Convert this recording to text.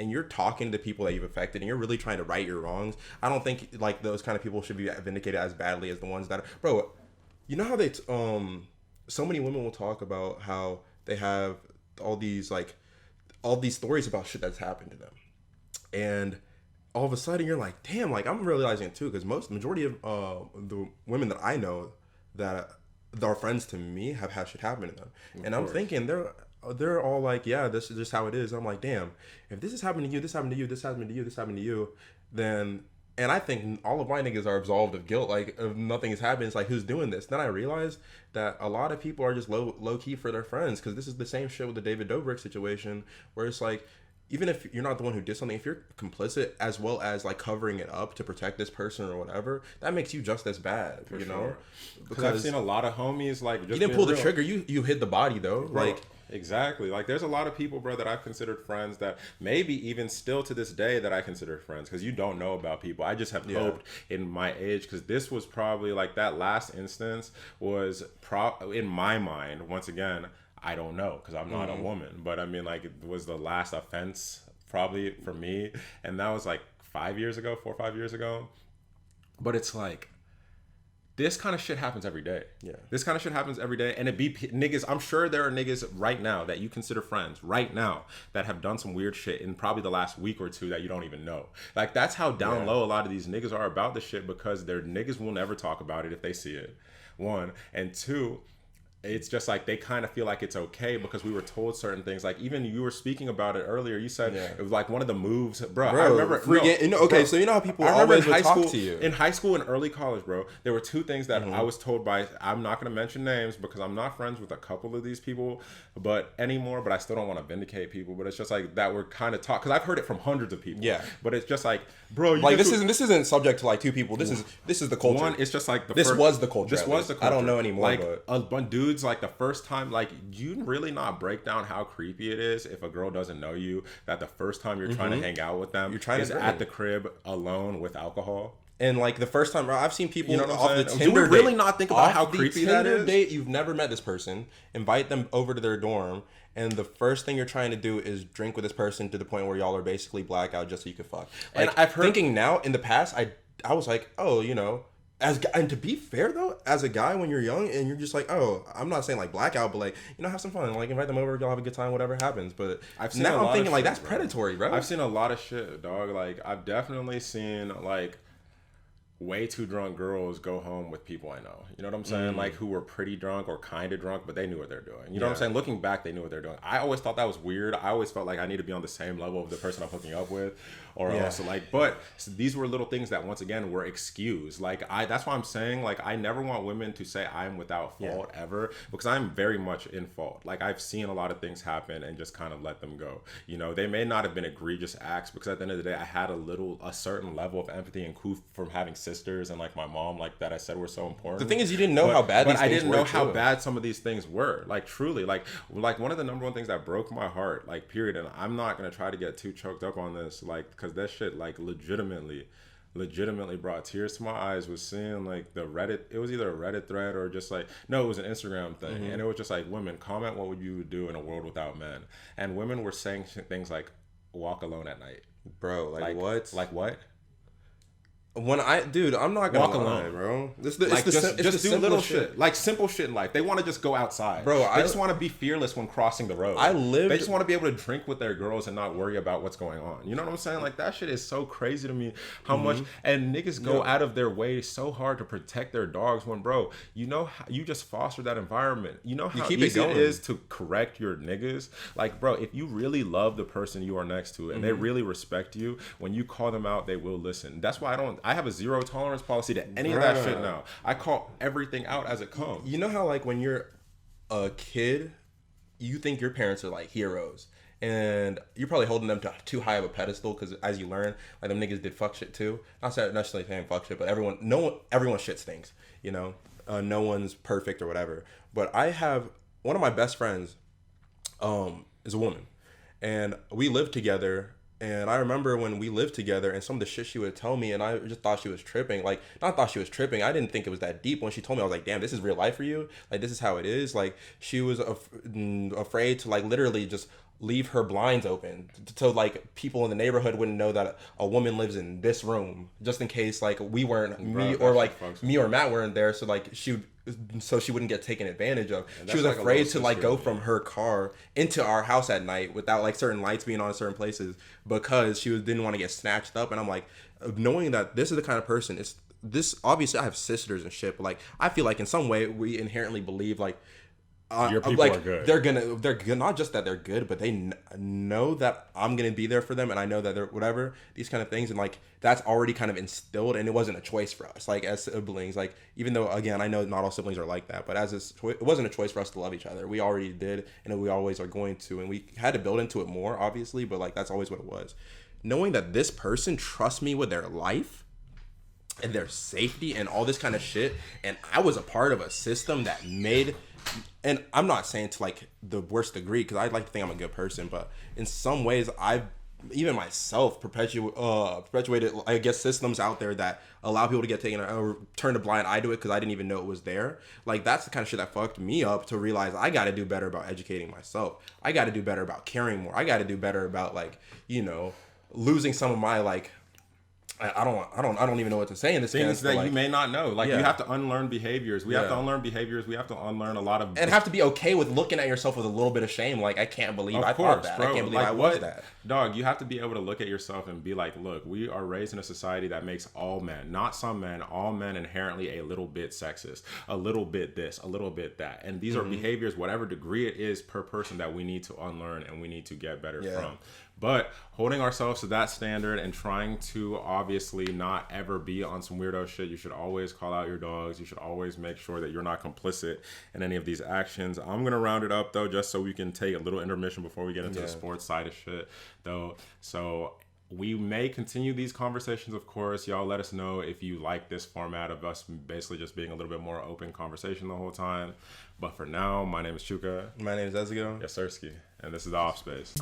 and you're talking to people that you've affected and you're really trying to right your wrongs, I don't think like those kind of people should be vindicated as badly as the ones that are, bro. You know how they so many women will talk about how they have all these stories about shit that's happened to them, and all of a sudden you're like, damn, like I'm realizing it too, because majority of the women that I know that are friends to me have had shit happen to them, and I'm thinking they're all like, yeah, this is just how it is. I'm like, damn, if this is happening to you, this happened to you, this happened to you, this happened to you, then, and I think all of my niggas are absolved of guilt, like if nothing has happened, it's like, who's doing this? Then I realized that a lot of people are just low key for their friends, because this is the same shit with the David Dobrik situation, where it's like, even if you're not the one who did something, if you're complicit as well as like covering it up to protect this person or whatever, that makes you just as bad, you know? Because I've seen a lot of homies like just you didn't pull the trigger, you hit the body though, bro. Like exactly. Like there's a lot of people, bro, that I've considered friends that maybe even still to this day that I consider friends, because you don't know about people. I just have hoped in my age, because this was probably like that last instance was in my mind, once again, I don't know, because I'm not a woman, but I mean, like, it was the last offense probably for me, and that was like 4 or 5 years ago. But it's like, this kind of shit happens every day. Yeah. This kind of shit happens every day, and it be niggas. I'm sure there are niggas right now that you consider friends right now that have done some weird shit in probably the last week or two that you don't even know. Like, that's how down low a lot of these niggas are about this shit, because their niggas will never talk about it if they see it. One. And two, it's just like they kind of feel like it's okay because we were told certain things. Like, even you were speaking about it earlier. You said it was like one of the moves, bro. I remember. So you know how people always would talk to you in high school and early college, bro. There were two things that I was told by. I'm not going to mention names because I'm not friends with a couple of these people, but anymore. But I still don't want to vindicate people. But it's just like that we're kind of taught, because I've heard it from hundreds of people. Yeah. But it's just like, bro, like this isn't subject to like two people. This is the culture. One, it's just like this was the culture. I don't know anymore. Like but a bunch of dudes. Like the first time, like, you really not break down how creepy it is if a girl doesn't know you, that the first time you're trying to hang out with them is at the crib alone with alcohol. And like the first time, I've seen people, you know what off I'm the saying? Tinder Do we really not think about how creepy that is? Date, you've never met this person, invite them over to their dorm, and the first thing you're trying to do is drink with this person to the point where y'all are basically blackout just so you can fuck. Like, and I've heard, thinking now, in the past, I was like, oh, you know. And to be fair though, as a guy, when you're young and you're just like, oh, I'm not saying like blackout, but like, you know, have some fun, like invite them over, y'all have a good time, whatever happens. But now I'm thinking like, that's predatory, bro. I've seen a lot of shit, dog. Like, I've definitely seen like way too drunk girls go home with people I know. You know what I'm saying? Like, who were pretty drunk or kind of drunk, but they knew what they're doing. You know what I'm saying? Looking back, they knew what they're doing. I always thought that was weird. I always felt like I need to be on the same level of the person I'm hooking up with, or else, like, but these were little things that once again were excused. Like, that's why I'm saying, like, I never want women to say I'm without fault ever, because I'm very much in fault. Like, I've seen a lot of things happen and just kind of let them go. You know, they may not have been egregious acts, because at the end of the day, I had a certain level of empathy and coup from having sisters and like my mom, like that I said were so important. The thing is, you didn't know how bad these things were. But I didn't know how bad some of these things were. Like, truly, like one of the number one things that broke my heart, like, period. And I'm not gonna try to get too choked up on this, like, because that shit, like, legitimately brought tears to my eyes, was seeing like the Reddit. It was either a Reddit thread or just like, no, it was an Instagram thing, and it was just like, women, comment what would you do in a world without men, and women were saying things like, walk alone at night, bro. Like what? Like what? I'm not gonna walk alone, bro. Just do little shit, like simple shit in life. They want to just go outside, bro. They just want to be fearless when crossing the road. They just want to be able to drink with their girls and not worry about what's going on. You know what I'm saying? Like, that shit is so crazy to me. How much and niggas go out of their way so hard to protect their dogs when, bro, you know how you just foster that environment. You know how easy it is to correct your niggas. Like, bro, if you really love the person you are next to and they really respect you, when you call them out, they will listen. That's why I have a zero tolerance policy to any of that shit now. I call everything out as it comes. You know how, like, when you're a kid, you think your parents are like heroes, and you're probably holding them to too high of a pedestal, because as you learn, like, them niggas did fuck shit too. Not necessarily saying fuck shit, but everyone shit stinks. You know, no one's perfect or whatever. But I have one of my best friends, is a woman, and we lived together And I remember when we lived together and some of the shit she would tell me, and I just thought she was tripping. Like, not thought she was tripping. I didn't think it was that deep. When she told me, I was like, damn, this is real life for you? Like, this is how it is? Like, she was afraid to, like, literally just leave her blinds open so like people in the neighborhood wouldn't know that a woman lives in this room, just in case like we weren't me or Matt weren't there, so like she wouldn't get taken advantage of. She was like afraid to like go from her car into our house at night without like certain lights being on in certain places because didn't want to get snatched up. And I'm like, knowing that this is the kind of person, it's this, obviously I have sisters and shit, but like I feel like in some way we inherently believe like your people like, are good. They're gonna not just that they're good, but they know that I'm gonna be there for them, and I know that they're whatever, these kind of things, and like that's already kind of instilled, and it wasn't a choice for us, like as siblings. Like even though again I know not all siblings are like that, but it wasn't a choice for us to love each other. We already did, and we always are going to, and we had to build into it more, obviously, but like that's always what it was. Knowing that this person trusts me with their life and their safety and all this kind of shit, and I was a part of a system that made. And I'm not saying to like the worst degree, because I like to think I'm a good person, but in some ways I've even myself perpetuated I guess systems out there that allow people to get taken or turn a blind eye to it because I didn't even know it was there. Like that's the kind of shit that fucked me up, to realize I got to do better about educating myself. I got to do better about caring more. I got to do better about like, you know, losing some of my like I don't even know what to say in this things case, that like, you may not know. Like you have to unlearn behaviors. We have to unlearn behaviors. We have to unlearn a lot of, and have to be okay with looking at yourself with a little bit of shame. Like I can't believe I thought that. Bro, I can't believe like, I was that. Dog, you have to be able to look at yourself and be like, look, we are raised in a society that makes all men, not some men, all men inherently a little bit sexist, a little bit this, a little bit that, and these are behaviors, whatever degree it is per person, that we need to unlearn and we need to get better from. But holding ourselves to that standard and trying to obviously not ever be on some weirdo shit, you should always call out your dogs. You should always make sure that you're not complicit in any of these actions. I'm going to round it up, though, just so we can take a little intermission before we get into the sports side of shit, though. So we may continue these conversations, of course. Y'all let us know if you like this format of us basically just being a little bit more open conversation the whole time. But for now, my name is Chuka. My name is Ezigo. Yes, Sirski. And this is The Off Space.